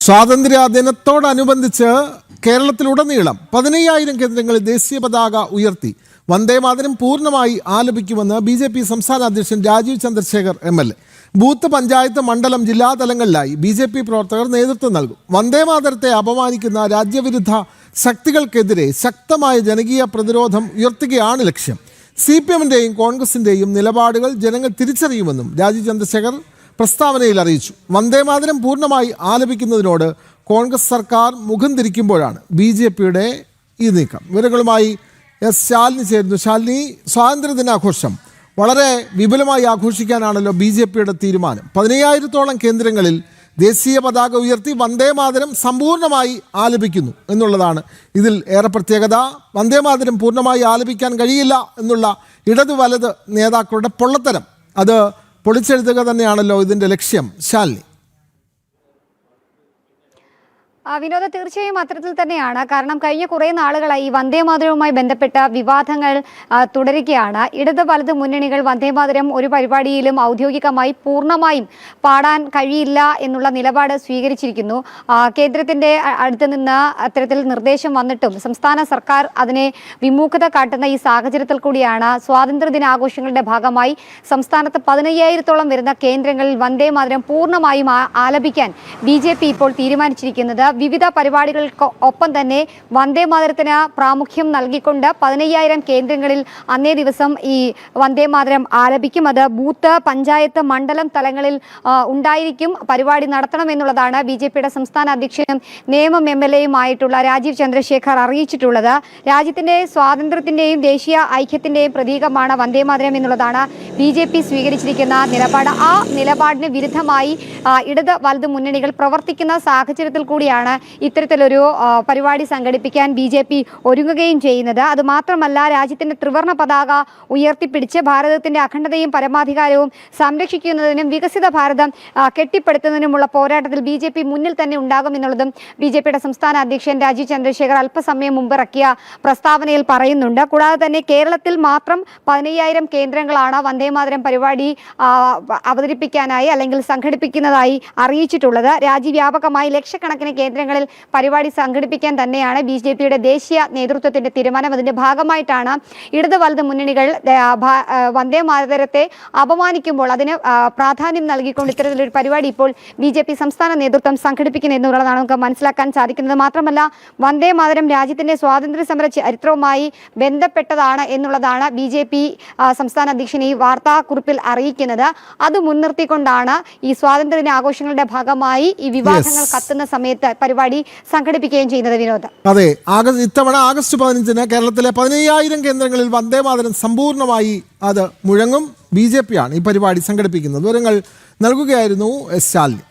സ്വാതന്ത്ര്യ ദിനത്തോടനുബന്ധിച്ച് കേരളത്തിലുടനീളം 15,000 കേന്ദ്രങ്ങളിൽ ദേശീയ പതാക ഉയർത്തി വന്ദേമാതരം പൂർണ്ണമായി ആലപിക്കുമെന്ന് BJP സംസ്ഥാന അധ്യക്ഷൻ രാജീവ് ചന്ദ്രശേഖർ MLA. ബൂത്ത്, പഞ്ചായത്ത്, മണ്ഡലം, ജില്ലാതലങ്ങളിലായി BJP പ്രവർത്തകർ നേതൃത്വം നൽകും. വന്ദേമാതരത്തെ അപമാനിക്കുന്ന രാജ്യവിരുദ്ധ ശക്തികൾക്കെതിരെ ശക്തമായ ജനകീയ പ്രതിരോധം ഉയർത്തുകയാണ് ലക്ഷ്യം. CPM-ന്റെയും കോൺഗ്രസിന്റെയും നിലപാടുകൾ ജനങ്ങൾ തിരിച്ചറിയുമെന്നും രാജീവ് ചന്ദ്രശേഖർ പ്രസ്താവനയിൽ അറിയിച്ചു. വന്ദേമാതരം പൂർണ്ണമായി ആലപിക്കുന്നതിനോട് കോൺഗ്രസ് സർക്കാർ മുഖം തിരിക്കുമ്പോഴാണ് BJP-യുടെ ഈ നീക്കം. വിവരങ്ങളുമായി ശാലിനി ചേരുന്നു. ശാലിനി, സ്വാതന്ത്ര്യദിനാഘോഷം വളരെ വിപുലമായി ആഘോഷിക്കാനാണല്ലോ BJP-യുടെ തീരുമാനം. 15,000-ഓളം കേന്ദ്രങ്ങളിൽ ദേശീയ പതാക ഉയർത്തി വന്ദേമാതരം സമ്പൂർണ്ണമായി ആലപിക്കുന്നു എന്നുള്ളതാണ് ഇതിൽ ഏറെ പ്രത്യേകത. വന്ദേമാതരം പൂർണ്ണമായി ആലപിക്കാൻ കഴിയില്ല എന്നുള്ള ഇടതു വലത് നേതാക്കളുടെ പൊള്ളത്തരം അത് പൊളിച്ചെഴുതുക തന്നെയാണല്ലോ ഇതിൻ്റെ ലക്ഷ്യം. ശാലിനി. വിനോദ, തീർച്ചയായും അത്തരത്തിൽ തന്നെയാണ്. കാരണം കഴിഞ്ഞ കുറേ നാളുകളായി വന്ദേമാതരവുമായി ബന്ധപ്പെട്ട വിവാദങ്ങൾ തുടരുകയാണ്. ഇടത് വലത് മുന്നണികൾ വന്ദേമാതരം ഒരു പരിപാടിയിലും ഔദ്യോഗികമായി പൂർണ്ണമായും പാടാൻ കഴിയില്ല എന്നുള്ള നിലപാട് സ്വീകരിച്ചിരിക്കുന്നു. കേന്ദ്രത്തിൻ്റെ അടുത്ത് നിന്ന് അത്തരത്തിൽ നിർദ്ദേശം വന്നിട്ടും സംസ്ഥാന സർക്കാർ അതിനെ വിമുഖത കാട്ടുന്ന ഈ സാഹചര്യത്തിൽ കൂടിയാണ് സ്വാതന്ത്ര്യദിനാഘോഷങ്ങളുടെ ഭാഗമായി സംസ്ഥാനത്ത് 15,000-ഓളം വരുന്ന കേന്ദ്രങ്ങളിൽ വന്ദേമാതരം പൂർണ്ണമായും ആലപിക്കാൻ BJP ഇപ്പോൾ തീരുമാനിച്ചിരിക്കുന്നത്. വിവിധ പരിപാടികൾക്ക് ഒപ്പം തന്നെ വന്ദേമാതരത്തിന് പ്രാമുഖ്യം നൽകിക്കൊണ്ട് 15,000 കേന്ദ്രങ്ങളിൽ അന്നേ ദിവസം ഈ വന്ദേമാതരം ആലപിക്കും. അത് ബൂത്ത്, പഞ്ചായത്ത്, മണ്ഡലം തലങ്ങളിൽ ഉണ്ടായിരിക്കും. പരിപാടി നടത്തണമെന്നുള്ളതാണ് BJP-യുടെ സംസ്ഥാന അധ്യക്ഷനും നിയമം MLA-യുമായിട്ടുള്ള രാജീവ് ചന്ദ്രശേഖർ അറിയിച്ചിട്ടുള്ളത്. രാജ്യത്തിൻ്റെ സ്വാതന്ത്ര്യത്തിൻ്റെയും ദേശീയ ഐക്യത്തിൻ്റെയും പ്രതീകമാണ് വന്ദേമാതരം എന്നുള്ളതാണ് BJP സ്വീകരിച്ചിരിക്കുന്ന നിലപാട്. ആ നിലപാടിന് വിരുദ്ധമായി ഇടത് വലത് മുന്നണികൾ പ്രവർത്തിക്കുന്ന സാഹചര്യത്തിൽ കൂടിയാണ് ഇത്തരത്തിലൊരു പരിപാടി സംഘടിപ്പിക്കാൻ BJP ഒരുങ്ങുകയും ചെയ്യുന്നത്. അതുമാത്രമല്ല, രാജ്യത്തിൻ്റെ ത്രിവർണ്ണ പതാക ഉയർത്തിപ്പിടിച്ച് ഭാരതത്തിൻ്റെ അഖണ്ഡതയും പരമാധികാരവും സംരക്ഷിക്കുന്നതിനും വികസിത ഭാരതം കെട്ടിപ്പടുത്തുന്നതിനുമുള്ള പോരാട്ടത്തിൽ BJP മുന്നിൽ തന്നെ ഉണ്ടാകുമെന്നുള്ളതും BJP-യുടെ സംസ്ഥാന അധ്യക്ഷൻ രാജീവ് ചന്ദ്രശേഖർ അല്പസമയം മുമ്പ് ഇറക്കിയ പ്രസ്താവനയിൽ പറയുന്നുണ്ട്. കൂടാതെ തന്നെ കേരളത്തിൽ മാത്രം 15,000 കേന്ദ്രങ്ങളാണ് വന്ദേമാതരം പരിപാടി അവതരിപ്പിക്കാനായി അല്ലെങ്കിൽ സംഘടിപ്പിക്കുന്നതായി അറിയിച്ചിട്ടുള്ളത്. രാജ്യവ്യാപകമായി ലക്ഷക്കണക്കിന് കേന്ദ്രങ്ങളിൽ പരിപാടി സംഘടിപ്പിക്കാൻ തന്നെയാണ് BJP-യുടെ ദേശീയ നേതൃത്വത്തിന്റെ തീരുമാനം. അതിന്റെ ഭാഗമായിട്ടാണ് ഇടത് വലത് മുന്നണികൾ വന്ദേമാതരത്തെ അപമാനിക്കുമ്പോൾ അതിന് പ്രാധാന്യം നൽകിക്കൊണ്ട് ഇത്തരത്തിലൊരു പരിപാടി ഇപ്പോൾ BJP സംസ്ഥാന നേതൃത്വം സംഘടിപ്പിക്കുന്നു എന്നുള്ളതാണ് നമുക്ക് മനസ്സിലാക്കാൻ സാധിക്കുന്നത്. മാത്രമല്ല, വന്ദേമാതരം രാജ്യത്തിന്റെ സ്വാതന്ത്ര്യ സമര ചരിത്രവുമായി ബന്ധപ്പെട്ടതാണ് എന്നുള്ളതാണ് BJP സംസ്ഥാന അധ്യക്ഷൻ ഈ വാർത്താക്കുറിപ്പിൽ അറിയിക്കുന്നത്. അത് മുൻനിർത്തിക്കൊണ്ടാണ് ഈ സ്വാതന്ത്ര്യദിനാഘോഷങ്ങളുടെ ഭാഗമായി ഈ വിവാദങ്ങൾ കത്തുന്ന സമയത്ത് പരിപാടി സംഘടിപ്പിക്കുകയും ചെയ്യുന്നത്. വിനോദ, അതെ, ഇത്തവണ ആഗസ്റ്റ് 15-ന് കേരളത്തിലെ 15,000 കേന്ദ്രങ്ങളിൽ വന്ദേമാതരം സമ്പൂർണ്ണമായി അത് മുഴങ്ങും. BJP-യാണ് ഈ പരിപാടി സംഘടിപ്പിക്കുന്നത്. വിവരങ്ങൾ നൽകുകയായിരുന്നു ശാലിനി.